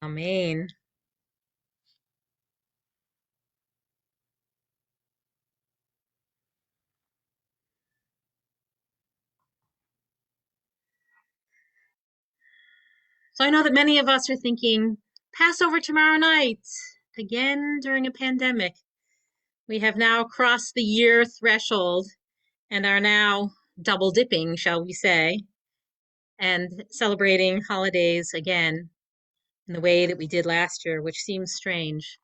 Amen. So I know that many of us are thinking Passover tomorrow night, again during a pandemic. We have now crossed the year threshold and are now double dipping, shall we say, and celebrating holidays again in the way that we did last year, which seems strange.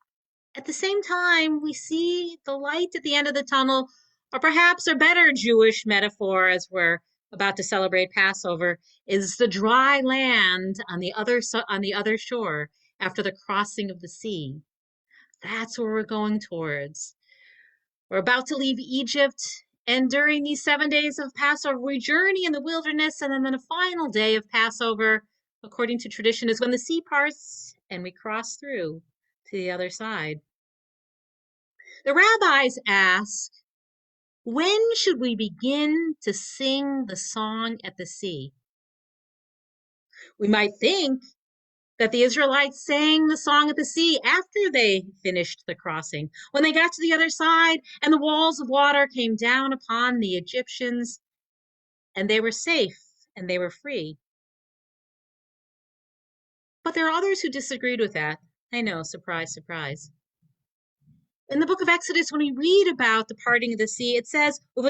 At the same time, we see the light at the end of the tunnel, or perhaps a better Jewish metaphor as we're about to celebrate Passover is the dry land on the other shore after the crossing of the sea. That's where we're going towards. We're about to leave Egypt, and during these 7 days of Passover, we journey in the wilderness, and then the final day of Passover, according to tradition, is when the sea parts and we cross through to the other side. The rabbis ask, when should we begin to sing the song at the sea? We might think that the Israelites sang the song at the sea after they finished the crossing, when they got to the other side and the walls of water came down upon the Egyptians and they were safe and they were free. But there are others who disagreed with that. I know, surprise, surprise. In the book of Exodus, when we read about the parting of the sea, it says, the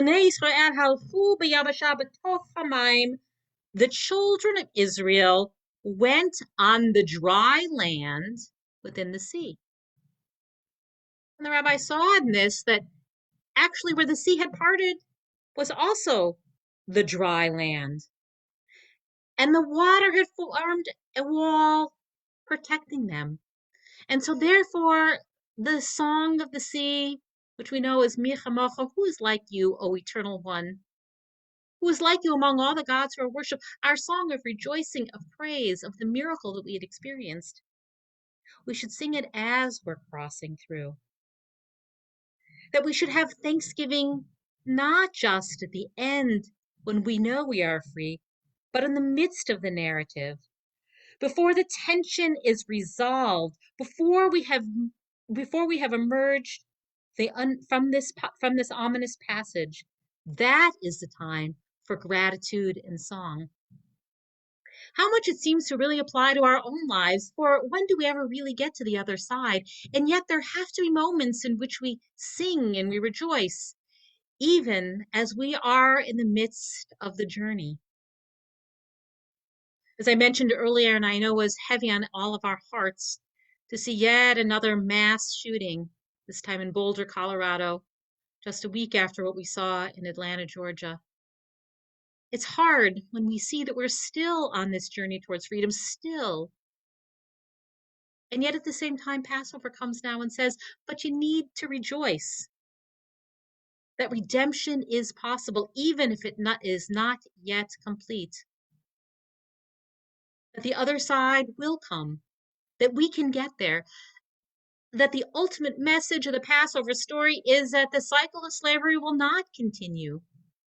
children of Israel went on the dry land within the sea. And the rabbi saw in this that actually where the sea had parted was also the dry land. And the water had formed a wall protecting them. And so therefore, the song of the sea, which we know as Mi Chamocha, who is like you, O Eternal One, who is like you among all the gods who are worshipped, our song of rejoicing, of praise, of the miracle that we had experienced. We should sing it as we're crossing through. That we should have thanksgiving not just at the end when we know we are free, but in the midst of the narrative, before the tension is resolved, before we have emerged from this ominous passage. That is the time for gratitude and song. How much it seems to really apply to our own lives, for when do we ever really get to the other side? And yet there have to be moments in which we sing and we rejoice, even as we are in the midst of the journey. As I mentioned earlier, and I know was heavy on all of our hearts, to see yet another mass shooting, this time in Boulder, Colorado, just a week after what we saw in Atlanta, Georgia. It's hard when we see that we're still on this journey towards freedom, still. And yet at the same time, Passover comes now and says, but you need to rejoice that redemption is possible, even if is not yet complete. That the other side will come, that we can get there, that the ultimate message of the Passover story is that the cycle of slavery will not continue,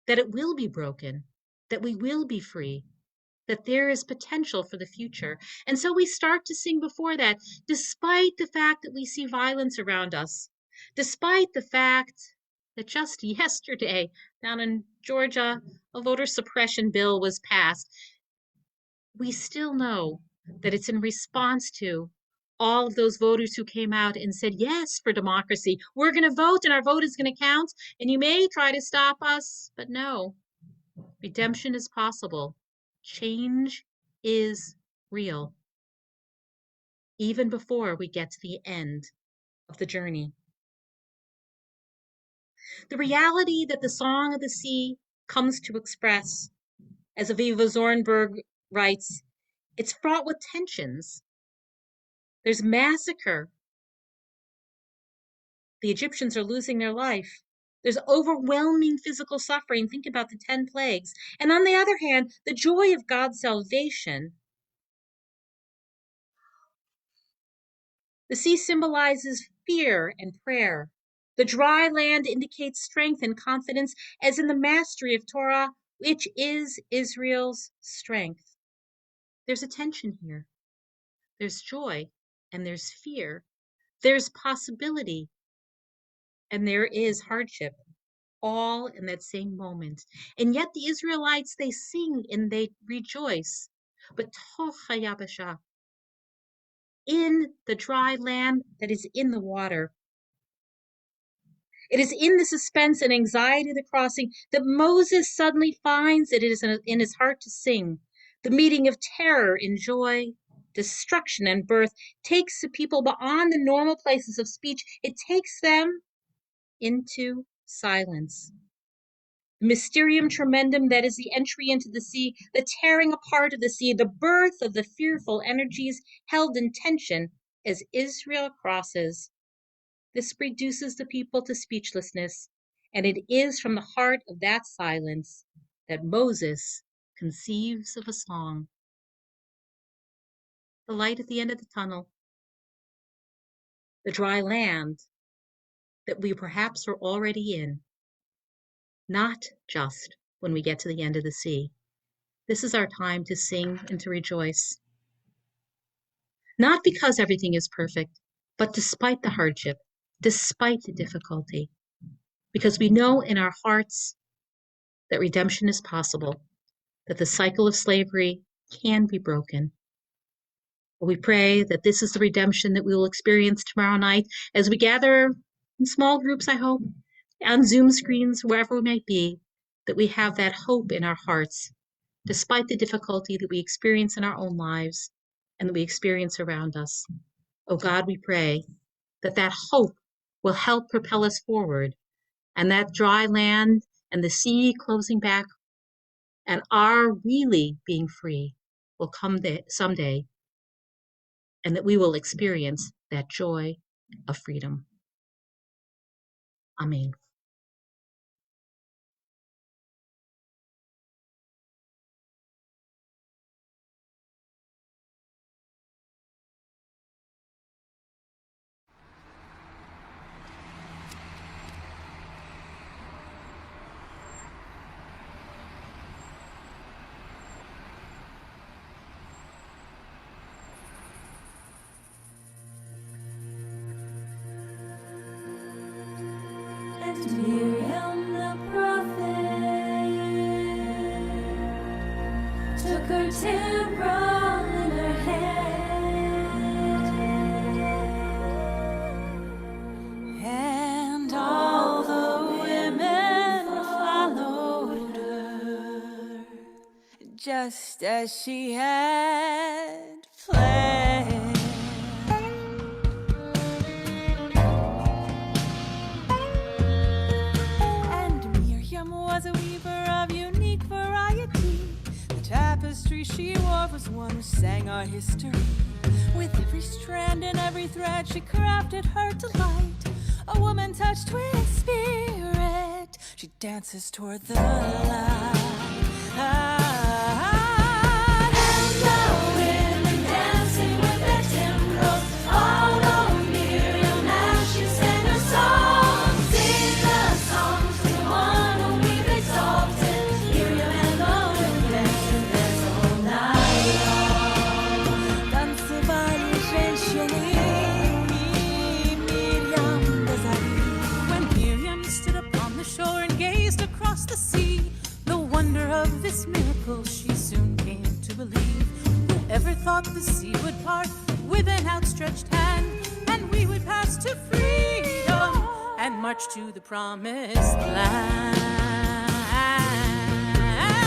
that it will be broken, that we will be free, that there is potential for the future. And so we start to sing before that, despite the fact that we see violence around us, despite the fact that just yesterday down in Georgia, a voter suppression bill was passed. We still know that it's in response to all of those voters who came out and said, yes, for democracy. We're going to vote and our vote is going to count. And you may try to stop us, but no, redemption is possible. Change is real, even before we get to the end of the journey. The reality that the Song of the Sea comes to express, as Aviva Zornberg writes, it's fraught with tensions. There's massacre. The Egyptians are losing their life. There's overwhelming physical suffering. Think about the 10 plagues. And on the other hand, the joy of God's salvation. The sea symbolizes fear and prayer. The dry land indicates strength and confidence, as in the mastery of Torah, which is Israel's strength. There's a tension here. there's joy, and there's fear. There's possibility, and there is hardship, all in that same moment. And yet the Israelites, they sing and they rejoice. But Toch hayabasha, in the dry land that is in the water. It is in the suspense and anxiety of the crossing that Moses suddenly finds it is in his heart to sing. The meeting of terror and joy, destruction and birth takes the people beyond the normal places of speech. It takes them into silence. The mysterium tremendum that is the entry into the sea, the tearing apart of the sea, the birth of the fearful energies held in tension as Israel crosses. This reduces the people to speechlessness, and it is from the heart of that silence that Moses conceives of a song. The light at the end of the tunnel, the dry land that we perhaps are already in, not just when we get to the end of the sea. This is our time to sing and to rejoice. Not because everything is perfect, but despite the hardship, despite the difficulty, because we know in our hearts that redemption is possible, that the cycle of slavery can be broken. We pray that this is the redemption that we will experience tomorrow night as we gather in small groups, I hope, on Zoom screens, wherever we might be, that we have that hope in our hearts, despite the difficulty that we experience in our own lives and that we experience around us. Oh God, we pray that that hope will help propel us forward, and that dry land and the sea closing back and our really being free will come someday, and that we will experience that joy of freedom. Amen. Miriam the prophet took her timbrel in her hand, and all the women followed her, just as she had planned. Was a weaver of unique variety. The tapestry she wore was one who sang our history. With every strand and every thread she crafted her delight. A woman touched with spirit, she dances toward the light. And the women dancing with their timbrels followed Miriam as she sang her song. Sing the songs to the one whom we've exalted. Miriam and the women dance all night long. Танцевали женщины, Miriam Bezali. When Miriam stood upon the shore and gazed across the sea, the wonder of this miracle she soon came to believe. Whoever thought the sea would part with an outstretched hand, and we would pass to freedom and march to the promised land. And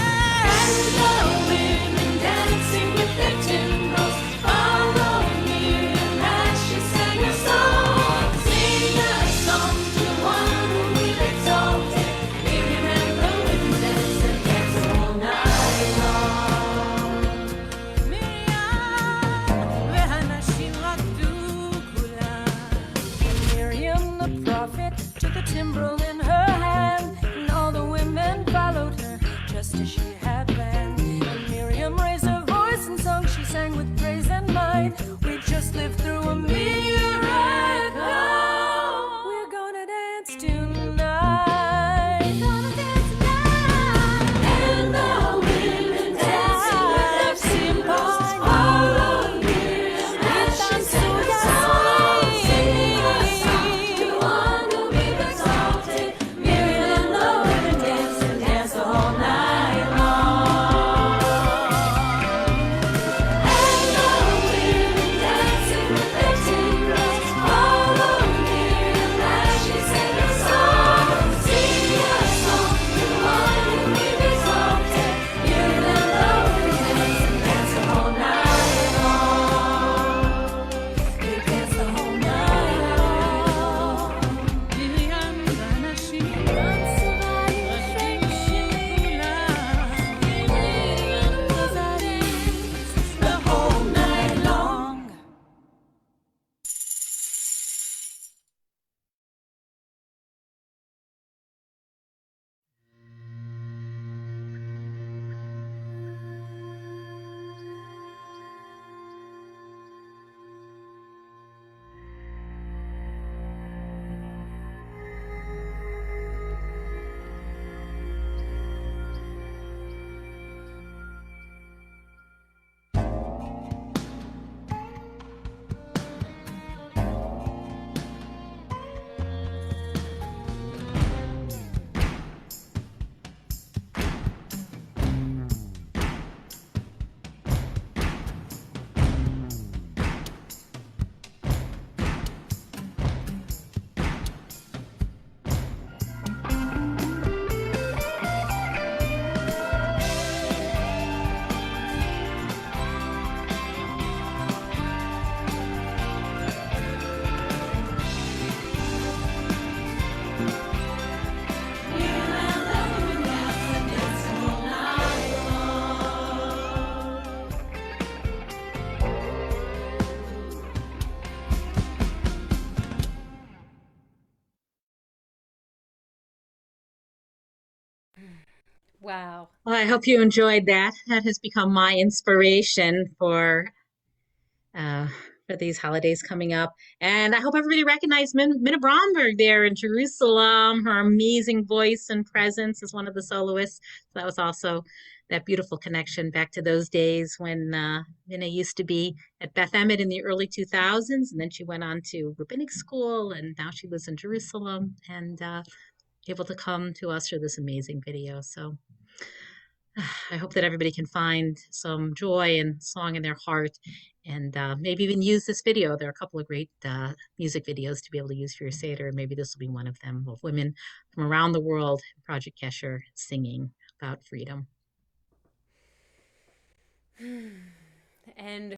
the women dancing with their timbrels followed Miriam as she sang her song. Sing a song to the one whom we've exalted. Miriam and the women dance all night long. Miriam the prophet took a timbrel in her hand, and all the women followed her, just as she had planned. And Miriam raised her voice and song, she sang with Wow. Well, I hope you enjoyed that. That has become my inspiration uh, for these holidays coming up. And I hope everybody recognized Minna Bromberg there in Jerusalem, her amazing voice and presence as one of the soloists. So that was also that beautiful connection back to those days when Minna used to be at Beth Emet in the early 2000s, and then she went on to rabbinic school, and now she lives in Jerusalem and able to come to us for this amazing video. So I hope that everybody can find some joy and song in their heart and maybe even use this video. There are a couple of great music videos to be able to use for your Seder. Maybe this will be one of them of women from around the world, Project Kesher, singing about freedom. And